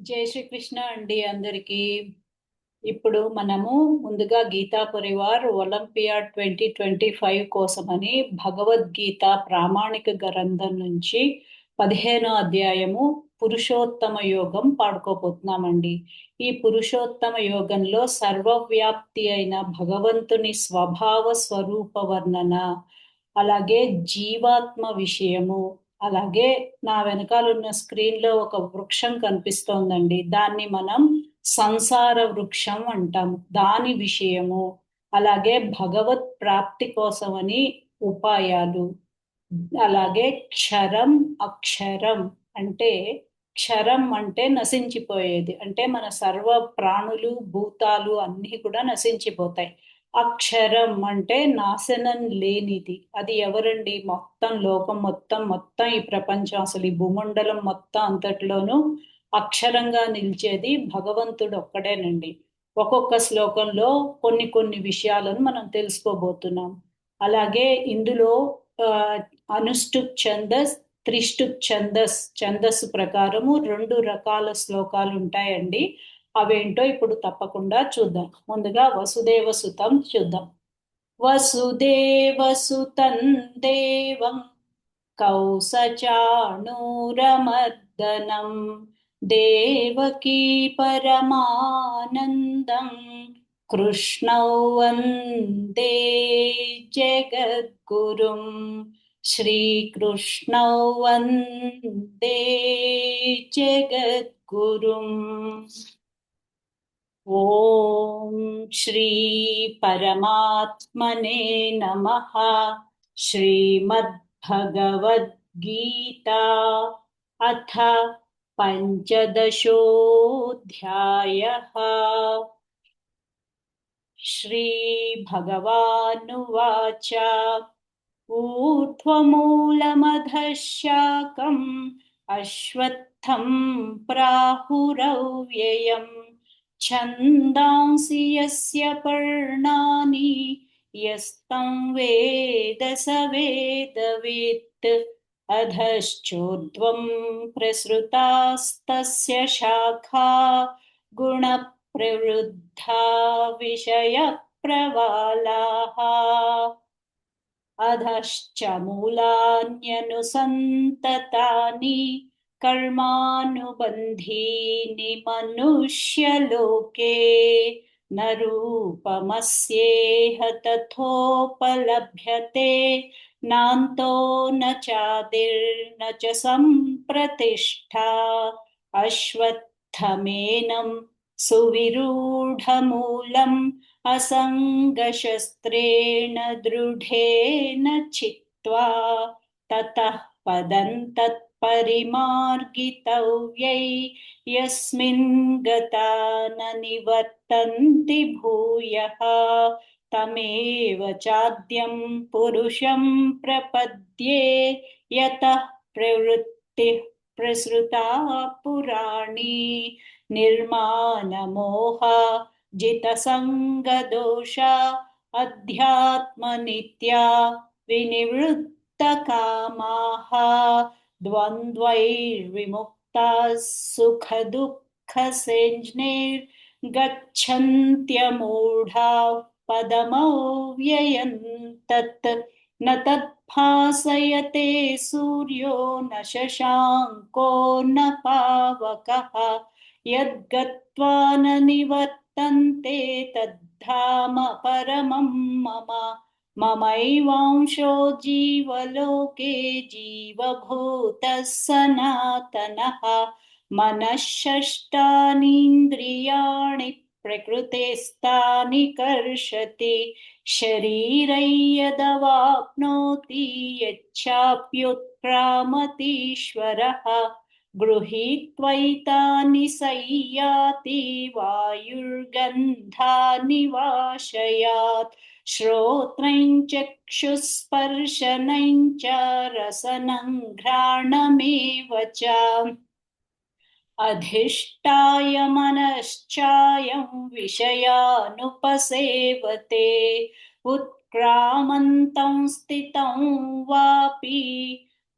జై శ్రీకృష్ణ అండి అందరికీ. ఇప్పుడు మనము ముందుగా గీతా పరివార్ ఒలింపియాడ్ 2025 కోసమని భగవద్గీత ప్రామాణిక గ్రంథం నుంచి 15వ అధ్యాయము పురుషోత్తమ యోగం పాడుకోబోతున్నామండి. ఈ పురుషోత్తమ యోగంలో సర్వవ్యాప్తి అయిన భగవంతుని స్వభావ స్వరూప వర్ణన, అలాగే జీవాత్మ విషయము, అలాగే నా వెనకాల ఉన్న స్క్రీన్ లో ఒక వృక్షం కనిపిస్తోందండి, దాన్ని మనం సంసార వృక్షం అంటాము, దాని విషయము, అలాగే భగవత్ ప్రాప్తి కోసమని ఉపాయాలు, అలాగే క్షరం అక్షరం అంటే, క్షరం అంటే నశించిపోయేది, అంటే మన సర్వ ప్రాణులు భూతాలు అన్నీ కూడా నశించిపోతాయి. అక్షరం అంటే నాశనం లేనిది. అది ఎవరండి? మొత్తం లోకం మొత్తం మొత్తం ఈ ప్రపంచం, అసలు ఈ భూమండలం మొత్తం అంతటిలోనూ అక్షరంగా నిలిచేది భగవంతుడు ఒక్కడేనండి. ఒక్కొక్క శ్లోకంలో కొన్ని కొన్ని విషయాలను మనం తెలుసుకోబోతున్నాం. అలాగే ఇందులో ఆ, అనుష్టుప్ ఛందస్, త్రిష్టుప్ ఛందస్, ఛందస్సు ప్రకారము 2 రకాల శ్లోకాలు ఉంటాయండి. అవేంటో ఇప్పుడు తప్పకుండా చూద్దాం. ముందుగా వసుదేవ సుతం చూద్దాం. వసుదేవసుతం దేవం కౌసచాణూరమర్దనం దేవకీ పరమానందం కృష్ణౌ వందే జగద్గురుం శ్రీకృష్ణౌ వందే జగద్గురుం. ఓం శ్రీ పరమాత్మనే నమః. శ్రీమద్భగవద్గీతా అథ పంచదశోऽధ్యాయः. శ్రీభగవానువాచ ఊర్ధ్వమూలమధః శాఖम् అశ్వత్థం ప్రాహురవ్యయం ఛందాంసి యస్య పర్ణాని యస్తం వేద స వేదవిత్ అధశ్చోర్ధ్వం ప్రసృతాస్తస్య శాఖా గుణ ప్రవృద్ధా విషయ ప్రవాలాః అధశ్చ మూలాన్యనుసంతతాని కర్మానుబంధీని మనుష్యలోకే న రూపమస్యేహ తథోపలభ్యతే నాంతో న చాదిర్న చ సంప్రతిష్ఠా అశ్వత్థమేనం సువిరూఢమూలం असङ्गशस्त्रेण दृढेन चित्वा ततः पदं तत्परिमार्गितव्यै यस्मिन् गता न निवर्तन्ति भूयः तमेव चाद्यं पुरुषं प्रपद्ये यतः प्रवृत्तिः प्रसृता पुराणी निर्मानमोह जितसंगदोषा अध्यात्मनित्या विनिवृत्तकामाः द्वन्द्वैर्विमुक्ताः सुखदुःखसंज्ञैर्गच्छन्त्यमूढाः पदमव्ययं तत् न तद्भासयते सूर्यो न शशाङ्को न पावकः यद्गत्वा न निवर्तन्ते तद्धाम परमं मम ममैवांशो जीवलोके जीवभूतः सनातनः मनः षष्ठानीन्द्रियाणि प्रकृतेस्तानि कर्षति शरीरं यदवाप्नोति यच्चाप्युत्क्रामतीश्वरः गृहीत्वैतानि संयाति वायुर्गन्धानि वाशयात् श्रोत्रं चक्षुस्पर्शनं च रसनं घ्राणमेव च अधिष्ठाय मनश्चायं विषयानुपसेवते उत्क्रामन्तं स्थितं वापि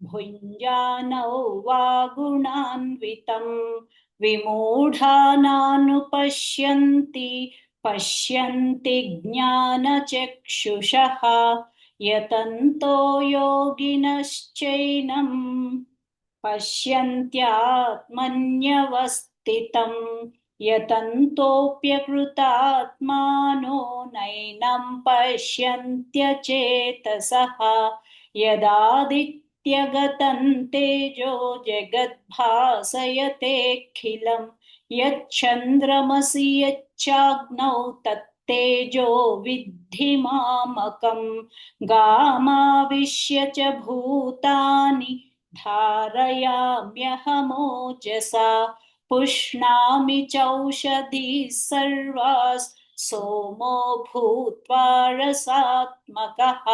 भुञ्जानौ वा गुणान्वितं विमूढानानुपश्यन्ति पश्यन्ति ज्ञानचक्षुषः यतन्तो योगिनश्चैनं पश्यन्त्यात्मन्यवस्थितम् यतन्तोऽप्यकृतात्मानो नैनं पश्यन्त्यचेतसः यदादित्यगतं तेजो जगद्भासयतेऽखिलम् यच्चन्द्रमसि यच्चाग्नौ तत्तेजो विद्धि मामकम् गामाविश्य च भूतानि धारयाम्यहमोजसा पुष्णामि चौषधीः सर्वाः सोमो भूत्वा रसात्मकः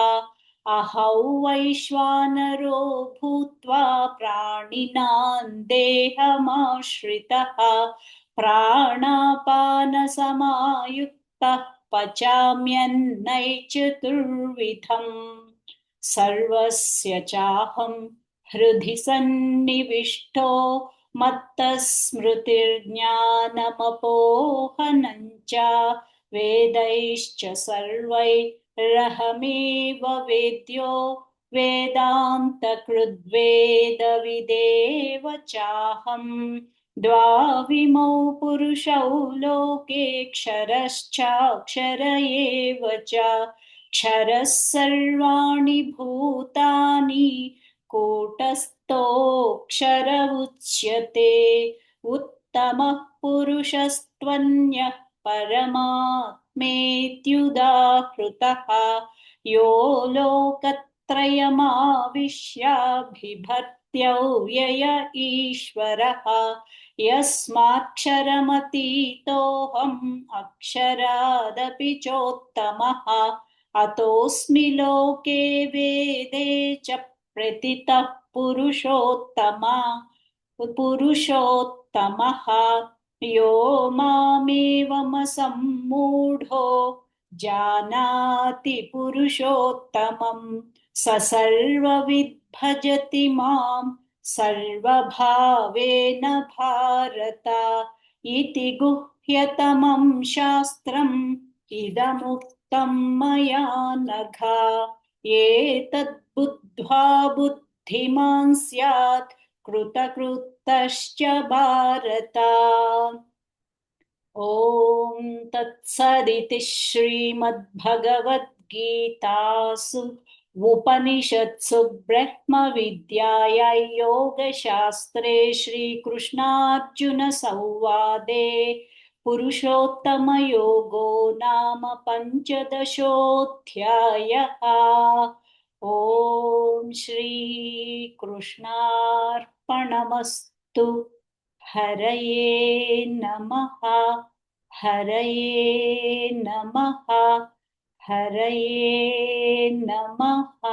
अहौ वैश्वानरो भूत्वा प्राणिनां देहमाश्रितः प्राणापानसमायुक्तः पचाम्यन्नैचतुर्विधम् सर्वस्य चाहं हृदि सन्निविष्टो मत्तः स्मृतिर्ज्ञानमपोहनं च वेदैश्च सर्वैरहमेव वेद्यो वेदान्तकृद्वेदविदेव चाहम् द्वाविमौ पुरुषौ लोके क्षरश्चाक्षर एव च क्षरः सर्वाणि भूतानि कूटस्थोऽक्षर उच्यते उत्तमः पुरुषस्त्वन्यः परमात्मेत्युदाहृतः यो लोकत्रयमाविश्याभिभर्त्यव्यय ईश्वरः यस्माक्षरमतीतोऽहम् अक्षरादपि चोत्तमः अतोऽस्मि लोके वेदे च प्रथितः पुरुषोत्तमः यो मामेवमसम्मूढो जानाति पुरुषोत्तमं स सर्वविद् भजति मां सर्वभावेन भारत इति गुह्यतमं शास्त्रम् इदमुक्तं मया नघ एतद्बुद्ध्वा बुद्धिमान् स्यात् कृतकृतश्च भारत ॐ तत्सदिति श्रीमद्भगवद्गीतासु उपनिषत्सु ब्रह्मविद्यायां योगशास्त्रे श्रीकृष्णार्जुनसंवादे पुरुषोत्तमयोगो नाम पञ्चदशोऽध्यायः। ॐ श्रीकृष्णार्पणमस्तु। हरये नमः। हरये नमः। हरये नमः।